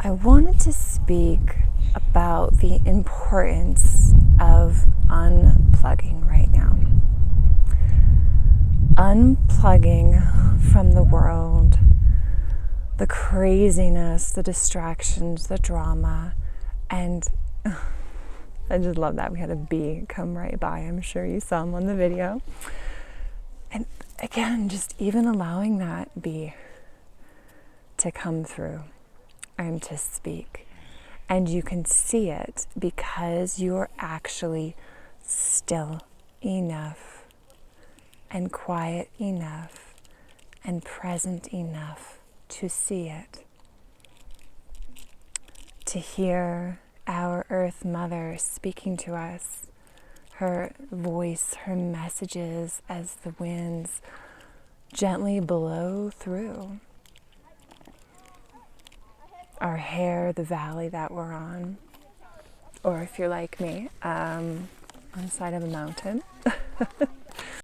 I wanted to speak about the importance of unplugging right now. Unplugging from the world, the craziness, the distractions, the drama, and I just love that we had a bee come right by. I'm sure you saw him on the video. And again, just even allowing that bee to come through and to speak. And you can see it because you're actually still enough and quiet enough and present enough to see it. To hear our Earth Mother speaking to us, her voice, her messages as the winds gently blow through our hair, the valley that we're on, or if you're like me, on the side of a mountain.